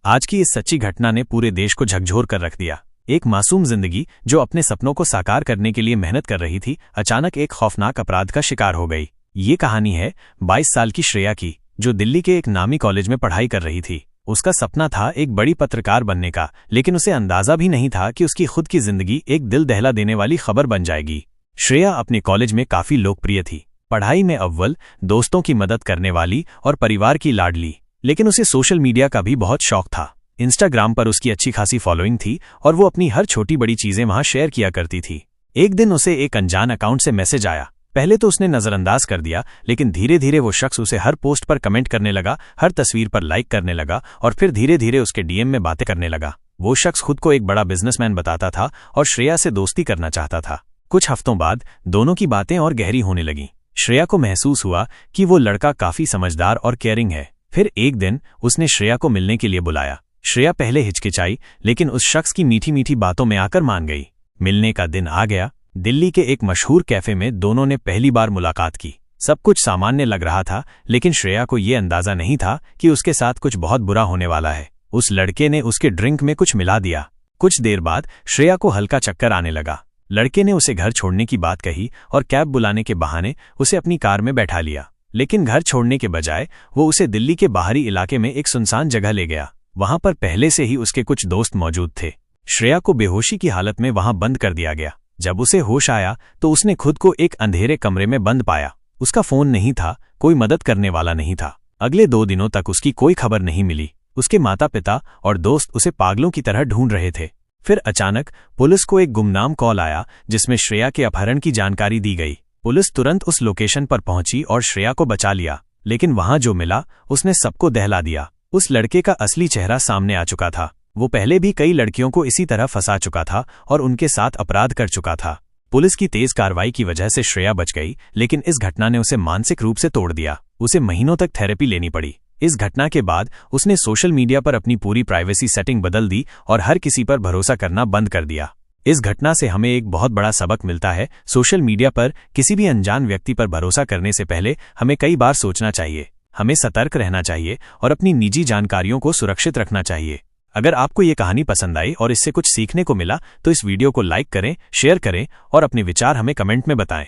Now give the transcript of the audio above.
आज की इस सच्ची घटना ने पूरे देश को झकझोर कर रख दिया। एक मासूम जिंदगी जो अपने सपनों को साकार करने के लिए मेहनत कर रही थी, अचानक एक खौफनाक अपराध का शिकार हो गई। ये कहानी है 22 साल की श्रेया की, जो दिल्ली के एक नामी कॉलेज में पढ़ाई कर रही थी। उसका सपना था एक बड़ी पत्रकार बनने का, लेकिन उसे अंदाजा भी नहीं था कि उसकी खुद की जिंदगी एक दिल दहला देने वाली खबर बन जाएगी। श्रेया अपने कॉलेज में काफी लोकप्रिय थी, पढ़ाई में अव्वल, दोस्तों की मदद करने वाली और परिवार की लाडली। लेकिन उसे सोशल मीडिया का भी बहुत शौक था। इंस्टाग्राम पर उसकी अच्छी खासी फॉलोइंग थी और वो अपनी हर छोटी बड़ी चीजें वहां शेयर किया करती थी। एक दिन उसे एक अनजान अकाउंट से मैसेज आया। पहले तो उसने नजरअंदाज कर दिया, लेकिन धीरे धीरे वो शख्स उसे हर पोस्ट पर कमेंट करने लगा, हर तस्वीर पर लाइक करने लगा और फिर धीरे धीरे उसके डीएम में बातें करने लगा। वो शख्स खुद को एक बड़ा बिजनेसमैन बताता था और श्रेया से दोस्ती करना चाहता था। कुछ हफ्तों बाद दोनों की बातें और गहरी होने लगीं। श्रेया को महसूस हुआ कि वो लड़का काफी समझदार और केयरिंग है। फिर एक दिन उसने श्रेया को मिलने के लिए बुलाया। श्रेया पहले हिचकिचाई, लेकिन उस शख्स की मीठी मीठी बातों में आकर मान गई। मिलने का दिन आ गया। दिल्ली के एक मशहूर कैफे में दोनों ने पहली बार मुलाकात की। सब कुछ सामान्य लग रहा था, लेकिन श्रेया को ये अंदाजा नहीं था कि उसके साथ कुछ बहुत बुरा होने वाला है। उस लड़के ने उसके ड्रिंक में कुछ मिला दिया। कुछ देर बाद श्रेया को हल्का चक्कर आने लगा। लड़के ने उसे घर छोड़ने की बात कही और कैब बुलाने के बहाने उसे अपनी कार में बैठा लिया। लेकिन घर छोड़ने के बजाय वो उसे दिल्ली के बाहरी इलाके में एक सुनसान जगह ले गया। वहां पर पहले से ही उसके कुछ दोस्त मौजूद थे। श्रेया को बेहोशी की हालत में वहां बंद कर दिया गया। जब उसे होश आया तो उसने खुद को एक अंधेरे कमरे में बंद पाया। उसका फोन नहीं था, कोई मदद करने वाला नहीं था। अगले 2 दिनों तक उसकी कोई खबर नहीं मिली। उसके माता पिता और दोस्त उसे पागलों की तरह ढूंढ रहे थे। फिर अचानक पुलिस को एक गुमनाम कॉल आया, जिसमें श्रेया के अपहरण की जानकारी दी गई। पुलिस तुरंत उस लोकेशन पर पहुंची और श्रेया को बचा लिया, लेकिन वहां जो मिला उसने सबको दहला दिया। उस लड़के का असली चेहरा सामने आ चुका था। वो पहले भी कई लड़कियों को इसी तरह फंसा चुका था और उनके साथ अपराध कर चुका था। पुलिस की तेज कार्रवाई की वजह से श्रेया बच गई, लेकिन इस घटना ने उसे मानसिक रूप से तोड़ दिया। उसे महीनों तक थेरेपी लेनी पड़ी। इस घटना के बाद उसने सोशल मीडिया पर अपनी पूरी प्राइवेसी सेटिंग बदल दी और हर किसी पर भरोसा करना बंद कर दिया। इस घटना से हमें एक बहुत बड़ा सबक मिलता है। सोशल मीडिया पर किसी भी अनजान व्यक्ति पर भरोसा करने से पहले हमें कई बार सोचना चाहिए। हमें सतर्क रहना चाहिए और अपनी निजी जानकारियों को सुरक्षित रखना चाहिए। अगर आपको ये कहानी पसंद आई और इससे कुछ सीखने को मिला तो इस वीडियो को लाइक करें, शेयर करें और अपने विचार हमें कमेंट में बताएं।